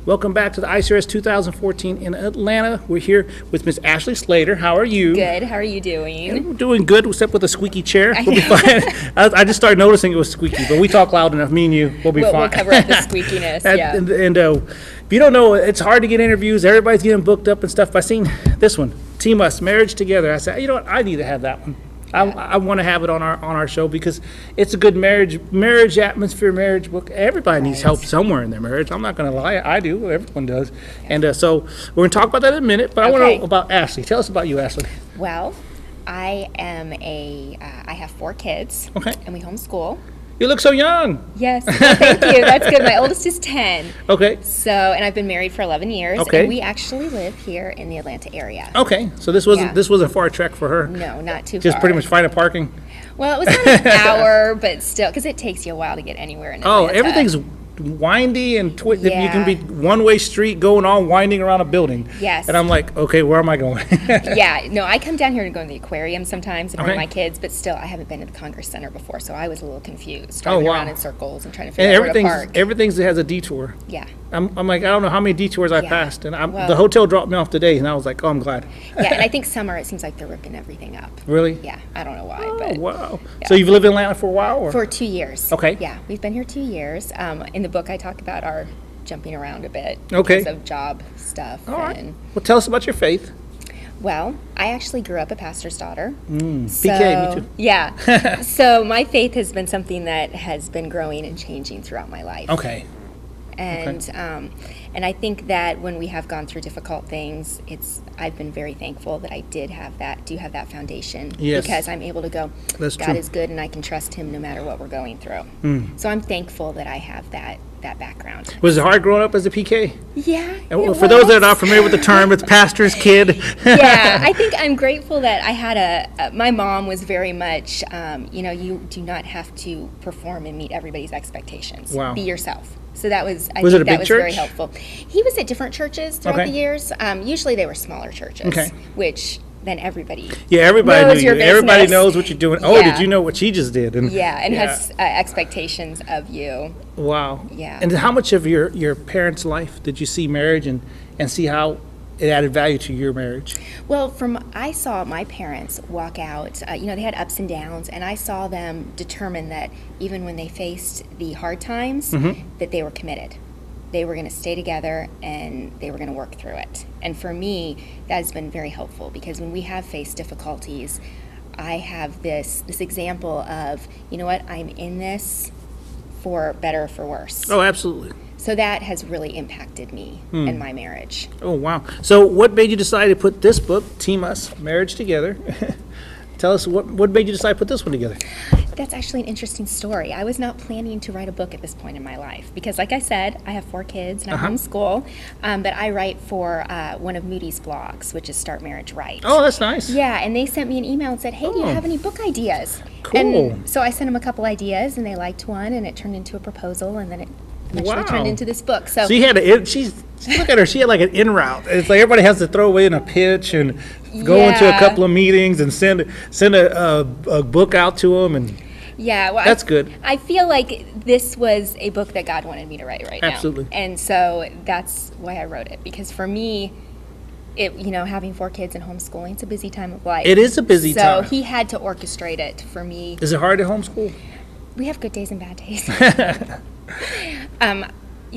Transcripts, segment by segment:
Welcome back to the ICRS 2014 in Atlanta. We're here with Miss Ashleigh Slater. How are you? Good. How are you doing? We're doing good, except with a squeaky chair. We'll be fine. I just started noticing it was squeaky, but we talk loud enough. Me and you, we'll be fine. We'll cover up the squeakiness. Yeah. And if you don't know, it's hard to get interviews. Everybody's getting booked up and stuff. I seen this one, Team Us, Marriage Together. I said, you know what? I need to have that one. I want to have it on our show because it's a good marriage atmosphere, marriage book. Everybody needs help somewhere in their marriage. I'm not going to lie. I do. Everyone does. And so we're going to talk about that in a minute. But I want to know about Ashleigh. Tell us about you, Ashleigh. Well, I am I have 4 kids. Okay. And we homeschool. You look so young. Yes. Well, thank you. That's good. My oldest is 10. Okay. So, and I've been married for 11 years. Okay. And we actually live here in the Atlanta area. Okay. So this wasn't far a trek for her. No, not too far. Just pretty much find a parking. Well, it was not an hour, but still, because it takes you a while to get anywhere in Atlanta. Oh, everything's windy and you can be one-way street going all winding around a building. Yes. And I'm like, okay, where am I going? Yeah, no, I come down here to go to the aquarium sometimes and bring my kids, but still, I haven't been to the Congress Center before, so I was a little confused, driving around in circles and trying to figure out where to park. Everything has a detour. Yeah. I'm like, I don't know how many detours I passed, and the hotel dropped me off today, and I was like, oh, I'm glad. Yeah, and I think summer, it seems like they're ripping everything up. Really? Yeah, I don't know why. Oh, but wow. Yeah. So you've lived in Atlanta for a while? Or? For 2 years. Okay. Yeah, we've been here 2 years. In the book, I talk about our jumping around a bit because of job stuff. All right. Well, tell us about your faith. Well, I actually grew up a pastor's daughter. PK, me too. Yeah. So my faith has been something that has been growing and changing throughout my life. Okay. And I think that when we have gone through difficult things, I've been very thankful that I do have that foundation. Yes. Because I'm able to go, That's God true. Is good and I can trust him no matter what we're going through. So I'm thankful that I have that background. Was it hard growing up as a PK? Yeah. And for those that are not familiar with the term, it's pastor's kid. Yeah, I think I'm grateful that I had my mom was very much, you do not have to perform and meet everybody's expectations. Wow. Be yourself. So that was, I it think a that big was church? very helpful. He was at different churches throughout the years. Usually they were smaller churches, which then everybody everybody knows knew you. Everybody knows what you're doing. Oh, did you know what she just did? And has expectations of you. Wow. Yeah. And how much of your parents' life did you see marriage and see how it added value to your marriage? Well, I saw my parents walk out, they had ups and downs, and I saw them determine that even when they faced the hard times, that they were committed. They were going to stay together and they were going to work through it. And for me, that has been very helpful because when we have faced difficulties, I have this example of, you know what, I'm in this for better or for worse. Oh, absolutely. So that has really impacted me in my marriage. Oh, wow. So what made you decide to put this book, Team Us, Marriage Together? Tell us what made you decide to put this one together? That's actually an interesting story. I was not planning to write a book at this point in my life because, like I said, I have 4 kids and I homeschool, but I write for one of Moody's blogs, which is Start Marriage Right. Oh, that's nice. Yeah, and they sent me an email and said, hey, do you have any book ideas? Cool. And so I sent them a couple ideas, and they liked one, and it turned into a proposal, and then it eventually turned into this book. So you had look at her. She had like an in route. It's like everybody has to throw away in a pitch and go into a couple of meetings and send a book out to them and. Yeah, well, that's good. I feel like this was a book that God wanted me to write now. Absolutely. And so that's why I wrote it, because for me, having 4 kids and homeschooling, it's a busy time of life. It is a busy time. So he had to orchestrate it for me. Is it hard to homeschool? We have good days and bad days.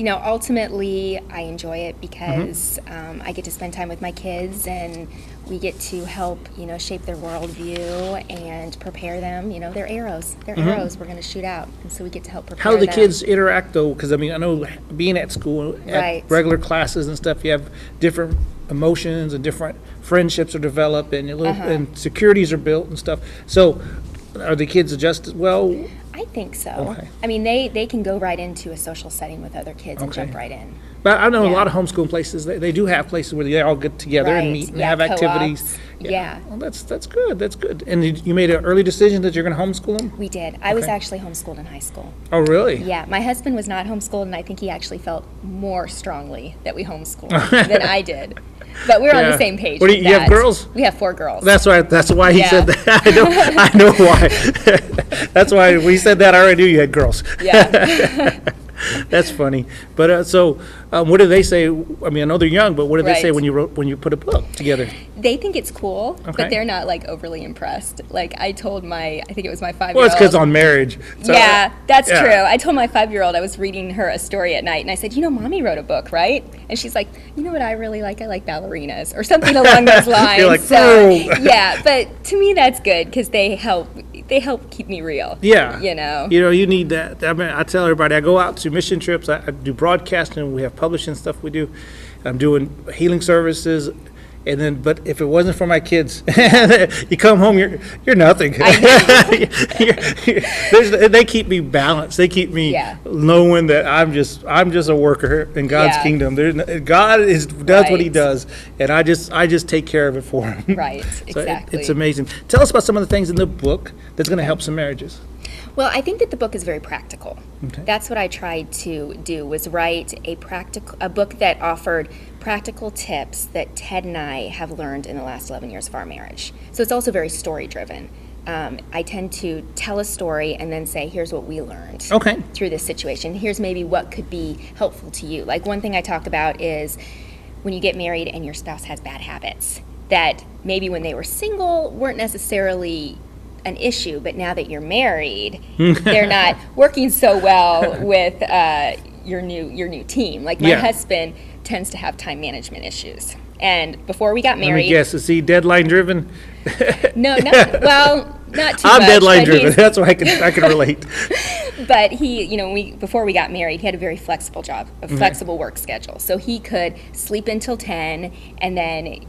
Ultimately, I enjoy it because I get to spend time with my kids and we get to help, shape their worldview and prepare them. They're arrows. They're arrows we're going to shoot out. And so we get to help prepare them. How do the kids interact, though? Because, I know being at school, at regular classes and stuff, you have different emotions and different friendships are developed and, and securities are built and stuff. So are the kids adjusted well? I think so. Okay. They can go right into a social setting with other kids and jump right in. But I know a lot of homeschool places, they do have places where they all get together and meet and have activities. Yeah. Well, that's good. That's good. And you made an early decision that you're going to homeschool them? We did. I was actually homeschooled in high school. Oh, really? Yeah. My husband was not homeschooled, and I think he actually felt more strongly that we homeschooled than I did. But we're on the same page. You have girls? We have 4 girls. That's why he said that. I know why. That's why we said that. I already knew you had girls. Yeah. That's funny. But what do they say? I mean, I know they're young, but what do they say Right. when you put a book together? They think it's cool, Okay. but they're not like overly impressed. Like I told I think it was my 5-year-old. Well, it's because on marriage. So, Yeah, that's yeah. true. I told my 5-year-old, I was reading her a story at night, and I said, Mommy wrote a book, right? And she's like, you know what I really like? I like ballerinas, or something along those lines. You're like, so, "Oh." yeah, but to me that's good, because they help keep me real. Yeah. You You need that. I mean, I tell everybody, I go out to mission trips, I do broadcasting, we have publishing stuff we do. I'm doing healing services. And then, but if it wasn't for my kids, you come home, you're nothing. They keep me balanced. They keep me Yeah. knowing that I'm just a worker in God's Yeah. kingdom. God does what He Right. does, and I just take care of it for Him. Right, So exactly. it's amazing. Tell us about some of the things in the book that's going to help some marriages. Well, I think that the book is very practical. Okay. That's what I tried to do, was write a book that offered practical tips that Ted and I have learned in the last 11 years of our marriage. So it's also very story driven. I tend to tell a story and then say, here's what we learned Okay. through this situation. Here's maybe what could be helpful to you. Like one thing I talk about is when you get married and your spouse has bad habits that maybe when they were single weren't necessarily an issue, but now that you're married, they're not working so well with your new team. Like my Yeah. husband tends to have time management issues. And before we got Let me married, guess. Is he deadline driven? no, not too I'm much. deadline but driven. he's- That's why I can relate. But he, before we got married, he had a very flexible job, a flexible work schedule. So he could sleep until 10 and then,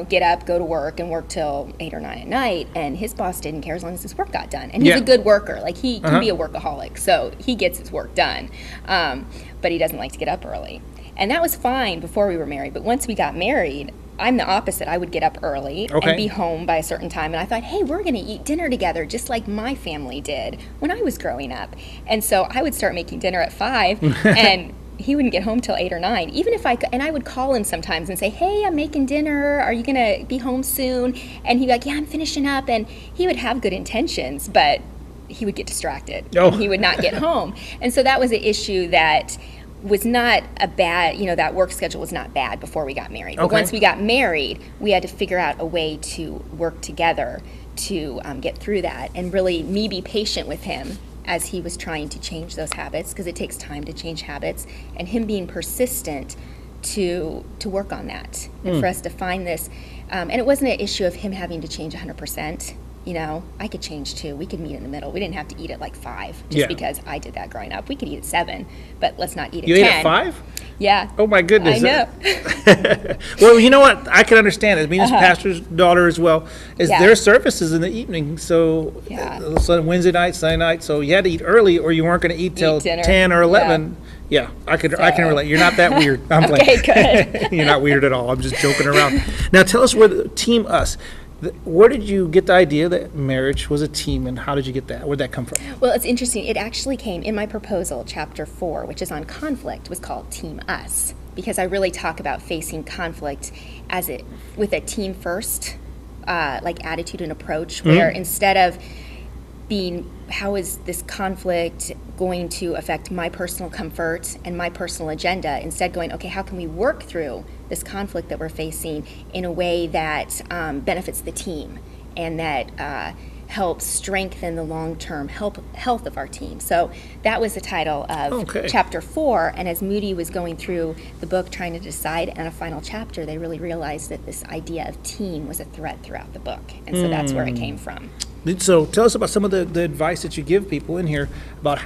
get up, go to work, and work till 8 or 9 at night. And his boss didn't care as long as his work got done. And he's Yeah. a good worker. Like he can be a workaholic, so he gets his work done. But he doesn't like to get up early. And that was fine before we were married. But once we got married, I'm the opposite. I would get up early Okay. and be home by a certain time. And I thought, hey, we're going to eat dinner together just like my family did when I was growing up. And so I would start making dinner at 5 and he wouldn't get home till 8 or 9. Even if and I would call him sometimes and say, hey, I'm making dinner. Are you going to be home soon? And he'd be like, yeah, I'm finishing up. And he would have good intentions, but he would get distracted. Oh. And he would not get home. And so that was an issue that was not a bad, that work schedule was not bad before we got married. But Okay. once we got married, we had to figure out a way to work together to get through that, and really me be patient with him as he was trying to change those habits, because it takes time to change habits, and him being persistent to work on that, and for us to find this. And it wasn't an issue of him having to change 100%. I could change too. We could meet in the middle. We didn't have to eat at like 5 just Yeah. because I did that growing up. We could eat at 7, but let's not eat at You 10. ate at 5? Yeah. Oh my goodness. I know. Well, you know what? I can understand it. Being his pastor's daughter as well, is Yeah. their services in the evening. So, Yeah. so Wednesday night, Sunday night. So you had to eat early, or you weren't going to eat till dinner. 10 or 11. Yeah, I can relate. You're not that weird. I'm Okay, playing. You're not weird at all. I'm just joking around. Now tell us Team Us. Where did you get the idea that marriage was a team, and how did you get that? Where'd that come from? Well, it's interesting. It actually came in my proposal, chapter 4, which is on conflict, was called Team Us, because I really talk about facing conflict with a team first, like attitude and approach, where instead of being, how is this conflict going to affect my personal comfort and my personal agenda, instead going, okay, how can we work through this conflict that we're facing in a way that benefits the team and that helps strengthen the long-term health of our team. So that was the title of chapter 4, and as Moody was going through the book trying to decide on a final chapter, they really realized that this idea of team was a thread throughout the book, and so that's where it came from. So tell us about some of the advice that you give people in here about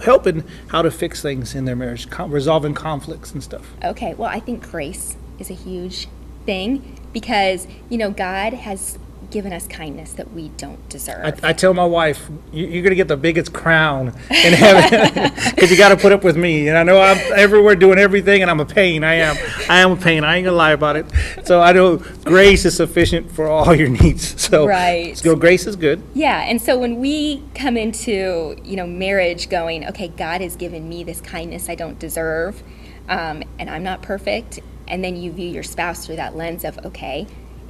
helping how to fix things in their marriage, resolving conflicts and stuff. Okay, well, I think grace is a huge thing, because, God has given us kindness that we don't deserve. I tell my wife, you're going to get the biggest crown in heaven because you got to put up with me. And I know I'm everywhere doing everything, and I'm a pain. I am a pain. I ain't going to lie about it. So I know grace is sufficient for all your needs. So, Right. So grace is good. Yeah, and so when we come into, marriage going, okay, God has given me this kindness I don't deserve, and I'm not perfect, and then you view your spouse through that lens of, okay,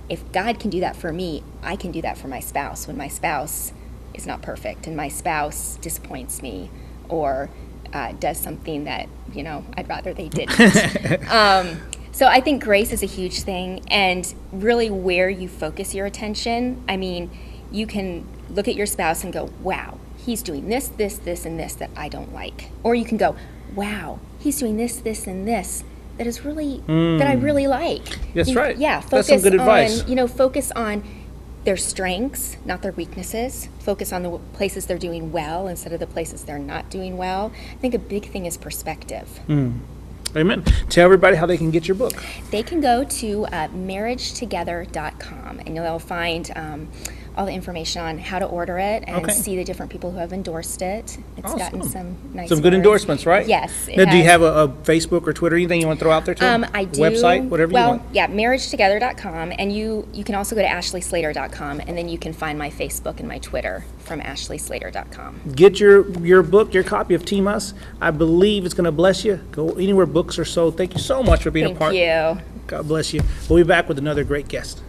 if God can do that for me, I can do that for my spouse when my spouse is not perfect and my spouse disappoints me or does something that, you know, I'd rather they didn't. So I think grace is a huge thing, and really where you focus your attention. I mean, you can look at your spouse and go, wow, he's doing this, this, this, and this that I don't like. Or you can go, wow, he's doing this, this, and this that is really, that I really like. That's right. Yeah, That's some good advice. You know, focus on their strengths, not their weaknesses. Focus on the places they're doing well instead of the places they're not doing well. I think a big thing is perspective. Amen. Tell everybody how they can get your book. They can go to marriagetogether.com, and they'll find all the information on how to order it and see the different people who have endorsed it. It's gotten some nice Some good words. endorsements, right? Yes. Now, do you have a Facebook or Twitter, anything you want to throw out there too? I do. Website, whatever you want. Well, yeah, marriagetogether.com, and you can also go to ashleighslater.com, and then you can find my Facebook and my Twitter from ashleighslater.com. Get your book, your copy of Team Us. I believe it's going to bless you. Go anywhere books are sold. Thank you so much for being a part. Thank you. God bless you. We'll be back with another great guest.